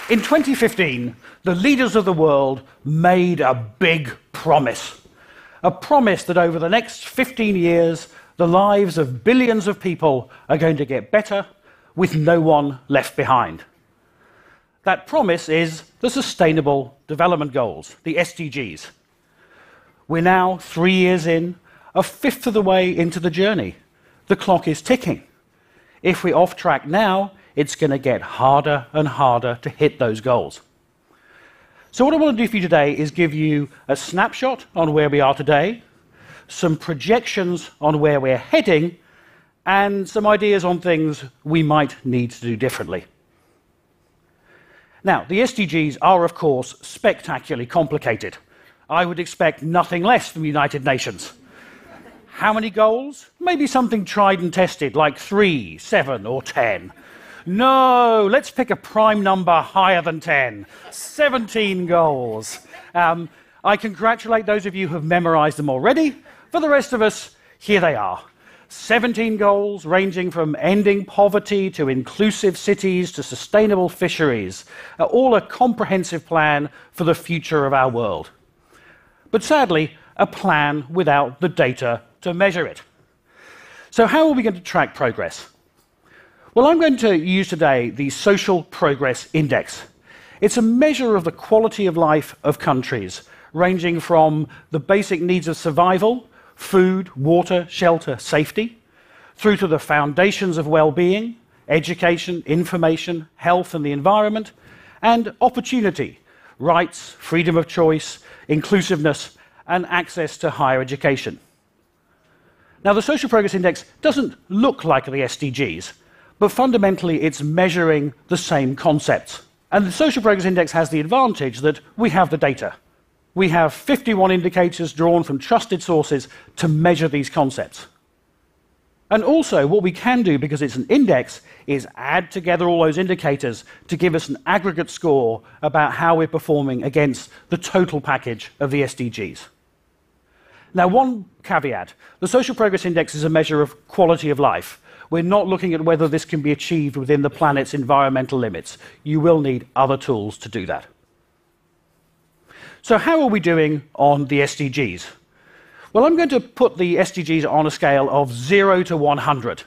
In 2015, the leaders of the world made a big promise. A promise that over the next 15 years, the lives of billions of people are going to get better with no one left behind. That promise is the Sustainable Development Goals, the SDGs. We're now 3 years in, a fifth of the way into the journey. The clock is ticking. If we're off track now, it's going to get harder and harder to hit those goals. So what I want to do for you today is give you a snapshot on where we are today, some projections on where we're heading, and some ideas on things we might need to do differently. Now, the SDGs are, of course, spectacularly complicated. I would expect nothing less from the United Nations. How many goals? Maybe something tried and tested, like 3, 7, or 10. No, let's pick a prime number higher than 10. 17 goals. I congratulate those of you who have memorized them already. For the rest of us, here they are. 17 goals ranging from ending poverty to inclusive cities to sustainable fisheries. All a comprehensive plan for the future of our world. But sadly, a plan without the data to measure it. So how are we going to track progress? Well, I'm going to use today the Social Progress Index. It's a measure of the quality of life of countries, ranging from the basic needs of survival, food, water, shelter, safety, through to the foundations of well-being, education, information, health and the environment, and opportunity, rights, freedom of choice, inclusiveness, and access to higher education. Now, the Social Progress Index doesn't look like the SDGs, but fundamentally it's measuring the same concepts. And the Social Progress Index has the advantage that we have the data. We have 51 indicators drawn from trusted sources to measure these concepts. And also, what we can do, because it's an index, is add together all those indicators to give us an aggregate score about how we're performing against the total package of the SDGs. Now, one caveat. The Social Progress Index is a measure of quality of life. We're not looking at whether this can be achieved within the planet's environmental limits. You will need other tools to do that. So how are we doing on the SDGs? Well, I'm going to put the SDGs on a scale of 0 to 100.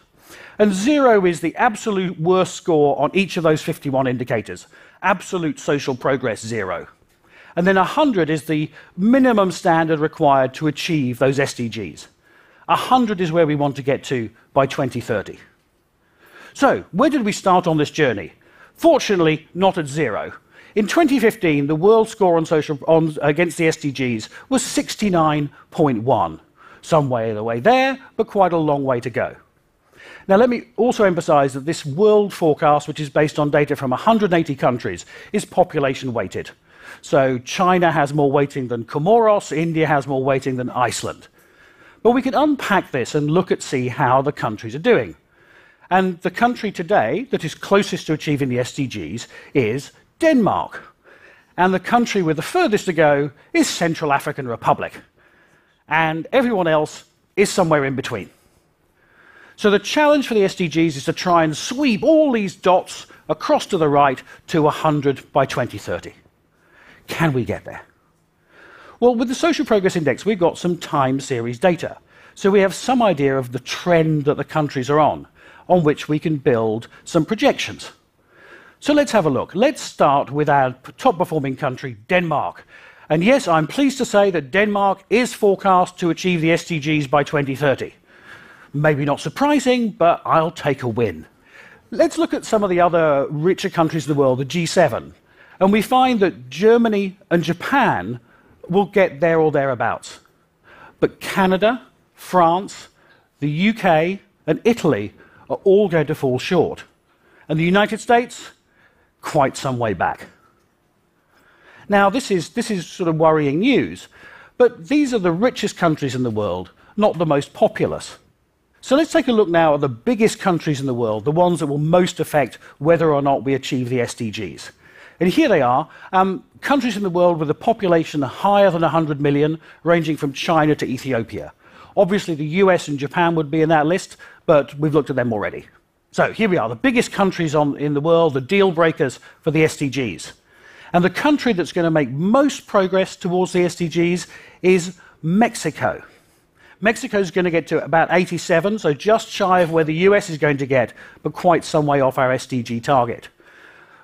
And 0 is the absolute worst score on each of those 51 indicators. Absolute social progress, 0. And then 100 is the minimum standard required to achieve those SDGs. 100 is where we want to get to by 2030. So, where did we start on this journey? Fortunately, not at 0. In 2015, the world score against the SDGs was 69.1. Some way of the way there, but quite a long way to go. Now, let me also emphasize that this world forecast, which is based on data from 180 countries, is population weighted. So, China has more weighting than Comoros, India has more weighting than Iceland. But we can unpack this and look at see how the countries are doing. And the country today that is closest to achieving the SDGs is Denmark. And the country with the furthest to go is Central African Republic. And everyone else is somewhere in between. So the challenge for the SDGs is to try and sweep all these dots across to the right to 100 by 2030. Can we get there? Well, with the Social Progress Index, we've got some time series data. So we have some idea of the trend that the countries are on which we can build some projections. So let's have a look. Let's start with our top performing country, Denmark. And yes, I'm pleased to say that Denmark is forecast to achieve the SDGs by 2030. Maybe not surprising, but I'll take a win. Let's look at some of the other richer countries of the world, the G7. And we find that Germany and Japan will get there or thereabouts. But Canada, France, the UK, and Italy are all going to fall short. And the United States, quite some way back. Now, this is sort of worrying news, but these are the richest countries in the world, not the most populous. So let's take a look now at the biggest countries in the world, the ones that will most affect whether or not we achieve the SDGs. And here they are, countries in the world with a population higher than 100 million, ranging from China to Ethiopia. Obviously, the US and Japan would be in that list, but we've looked at them already. So here we are, the biggest countries in the world, the deal breakers for the SDGs. And the country that's going to make most progress towards the SDGs is Mexico. Mexico is going to get to about 87, so just shy of where the US is going to get, but quite some way off our SDG target.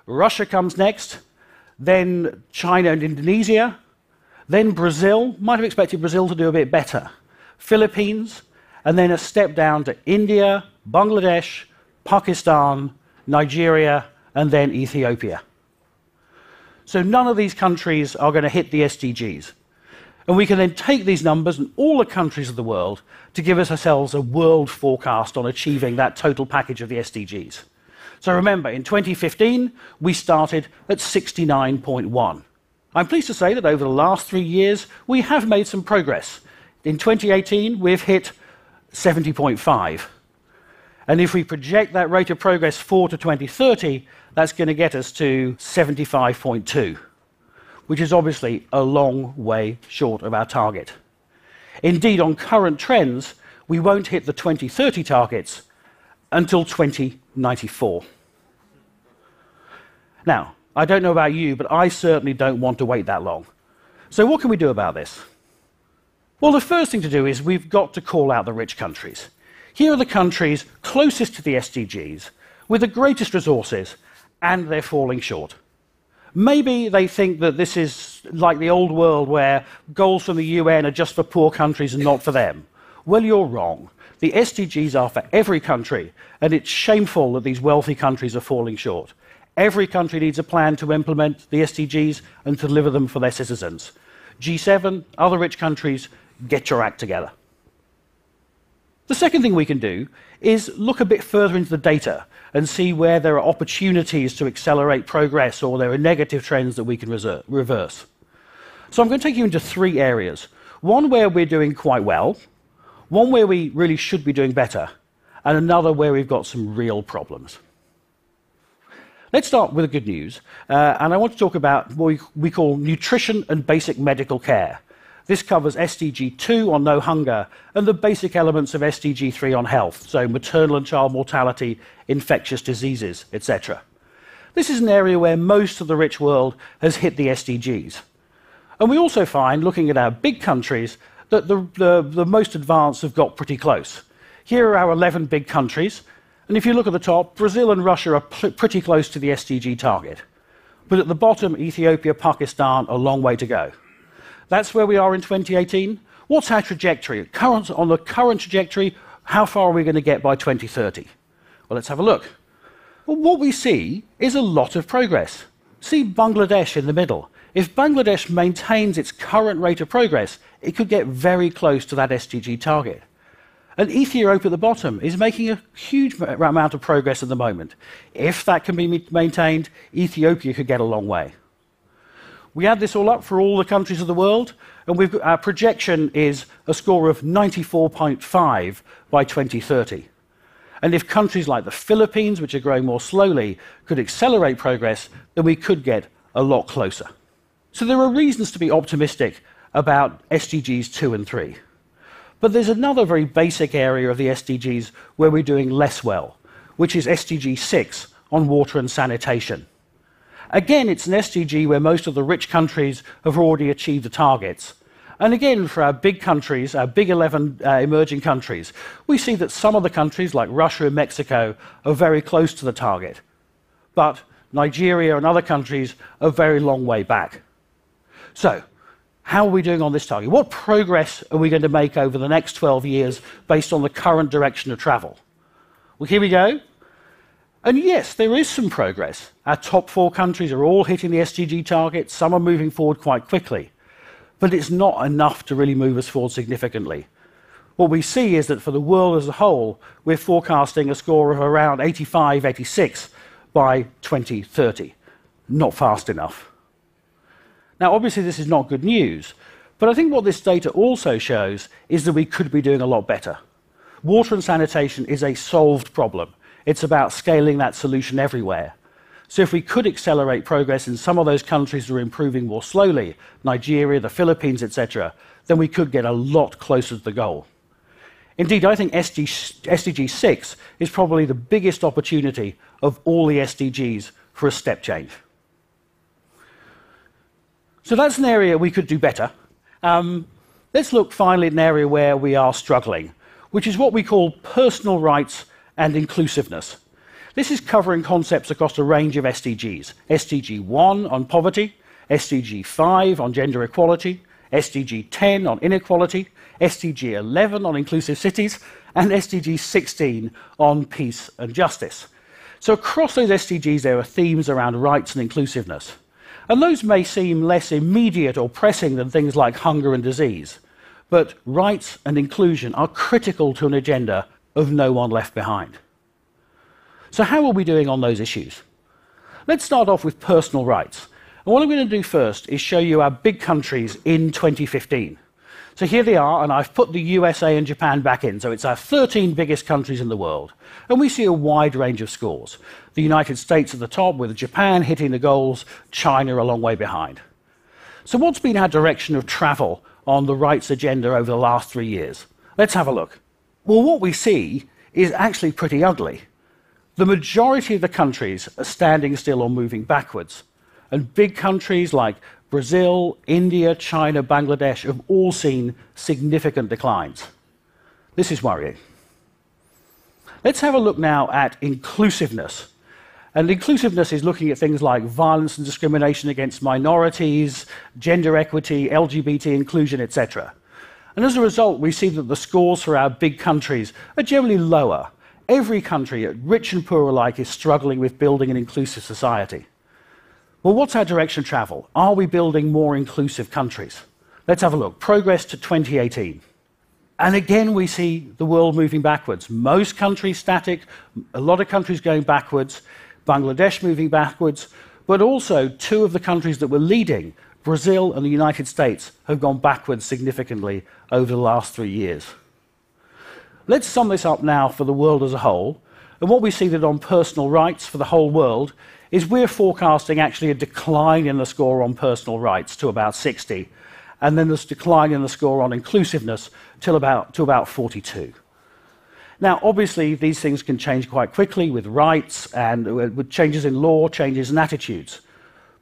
Russia comes next, then China and Indonesia, then Brazil. Might have expected Brazil to do a bit better. Philippines, and then a step down to India, Bangladesh, Pakistan, Nigeria, and then Ethiopia. So none of these countries are going to hit the SDGs. And we can then take these numbers in all the countries of the world to give us ourselves a world forecast on achieving that total package of the SDGs. So remember, in 2015, we started at 69.1. I'm pleased to say that over the last 3 years, we have made some progress. In 2018, we've hit 70.5. And if we project that rate of progress forward to 2030, that's going to get us to 75.2, which is obviously a long way short of our target. Indeed, on current trends, we won't hit the 2030 targets until 2094. Now, I don't know about you, but I certainly don't want to wait that long. So what can we do about this? Well, the first thing to do is we've got to call out the rich countries. Here are the countries closest to the SDGs, with the greatest resources, and they're falling short. Maybe they think that this is like the old world where goals from the UN are just for poor countries and not for them. Well, you're wrong. The SDGs are for every country, and it's shameful that these wealthy countries are falling short. Every country needs a plan to implement the SDGs and to deliver them for their citizens. G7, other rich countries, get your act together. The second thing we can do is look a bit further into the data and see where there are opportunities to accelerate progress or there are negative trends that we can reverse. So I'm going to take you into 3 areas. One where we're doing quite well, one where we really should be doing better, and another where we've got some real problems. Let's start with the good news, and I want to talk about what we call nutrition and basic medical care. This covers SDG 2 on no hunger and the basic elements of SDG 3 on health, so maternal and child mortality, infectious diseases, etc. This is an area where most of the rich world has hit the SDGs. And we also find, looking at our big countries, that the most advanced have got pretty close. Here are our 11 big countries, and if you look at the top, Brazil and Russia are pretty close to the SDG target. But at the bottom, Ethiopia, Pakistan, a long way to go. That's where we are in 2018. What's our trajectory? On the current trajectory, how far are we going to get by 2030? Well, let's have a look. Well, what we see is a lot of progress. See Bangladesh in the middle. If Bangladesh maintains its current rate of progress, it could get very close to that SDG target. And Ethiopia at the bottom is making a huge amount of progress at the moment. If that can be maintained, Ethiopia could get a long way. We add this all up for all the countries of the world, and our projection is a score of 94.5 by 2030. And if countries like the Philippines, which are growing more slowly, could accelerate progress, then we could get a lot closer. So there are reasons to be optimistic about SDGs 2 and 3. But there's another very basic area of the SDGs where we're doing less well, which is SDG 6 on water and sanitation. Again, it's an SDG where most of the rich countries have already achieved the targets. And again, for our big countries, our big 11 emerging countries, we see that some of the countries, like Russia and Mexico, are very close to the target. But Nigeria and other countries are a very long way back. So, how are we doing on this target? What progress are we going to make over the next 12 years based on the current direction of travel? Well, here we go. And yes, there is some progress. Our top 4 countries are all hitting the SDG targets. Some are moving forward quite quickly. But it's not enough to really move us forward significantly. What we see is that for the world as a whole, we're forecasting a score of around 85, 86 by 2030. Not fast enough. Now, obviously, this is not good news. But I think what this data also shows is that we could be doing a lot better. Water and sanitation is a solved problem. It's about scaling that solution everywhere. So if we could accelerate progress in some of those countries that are improving more slowly, Nigeria, the Philippines, etc., then we could get a lot closer to the goal. Indeed, I think SDG 6 is probably the biggest opportunity of all the SDGs for a step change. So that's an area we could do better. Let's look finally at an area where we are struggling, which is what we call personal rights and inclusiveness. This is covering concepts across a range of SDGs. SDG 1 on poverty, SDG 5 on gender equality, SDG 10 on inequality, SDG 11 on inclusive cities, and SDG 16 on peace and justice. So across those SDGs there are themes around rights and inclusiveness. And those may seem less immediate or pressing than things like hunger and disease, but rights and inclusion are critical to an agenda of no one left behind. So how are we doing on those issues? Let's start off with personal rights. And what I'm going to do first is show you our big countries in 2015. So here they are, and I've put the USA and Japan back in, so it's our 13 biggest countries in the world. And we see a wide range of scores. The United States at the top, with Japan hitting the goals, China a long way behind. So what's been our direction of travel on the rights agenda over the last 3 years? Let's have a look. Well, what we see is actually pretty ugly. The majority of the countries are standing still or moving backwards. And big countries like Brazil, India, China, Bangladesh have all seen significant declines. This is worrying. Let's have a look now at inclusiveness. And inclusiveness is looking at things like violence and discrimination against minorities, gender equity, LGBT inclusion, etc. And as a result, we see that the scores for our big countries are generally lower. Every country, rich and poor alike, is struggling with building an inclusive society. Well, what's our direction of travel? Are we building more inclusive countries? Let's have a look. Progress to 2018. And again, we see the world moving backwards. Most countries static, a lot of countries going backwards, Bangladesh moving backwards, but also two of the countries that were leading, Brazil and the United States, have gone backwards significantly over the last 3 years. Let's sum this up now for the world as a whole. And what we see that on personal rights for the whole world is we're forecasting actually a decline in the score on personal rights to about 60, and then this decline in the score on inclusiveness to about 42. Now, obviously, these things can change quite quickly with rights and with changes in law, changes in attitudes.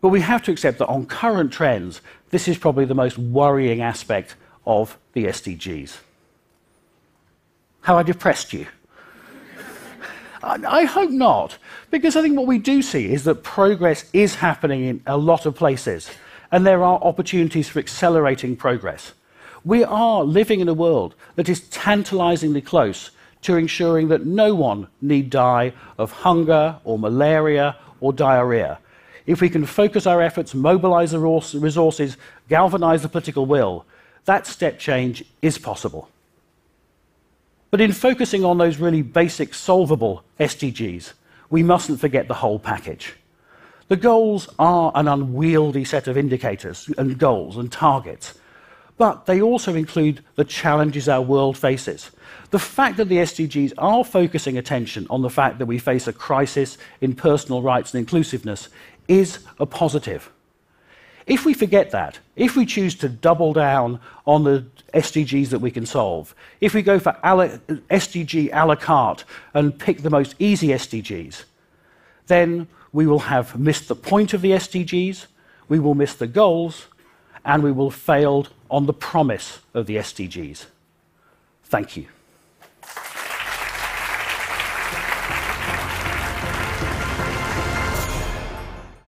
But we have to accept that on current trends, this is probably the most worrying aspect of the SDGs. Have I depressed you? I hope not, because I think what we do see is that progress is happening in a lot of places, and there are opportunities for accelerating progress. We are living in a world that is tantalizingly close to ensuring that no one need die of hunger or malaria or diarrhea. If we can focus our efforts, mobilize the resources, galvanize the political will, that step change is possible. But in focusing on those really basic, solvable SDGs, we mustn't forget the whole package. The goals are an unwieldy set of indicators and goals and targets, but they also include the challenges our world faces. The fact that the SDGs are focusing attention on the fact that we face a crisis in personal rights and inclusiveness is a positive. If we forget that, if we choose to double down on the SDGs that we can solve, if we go for SDG a la carte and pick the most easy SDGs, then we will have missed the point of the SDGs, we will miss the goals, and we will have failed on the promise of the SDGs. Thank you.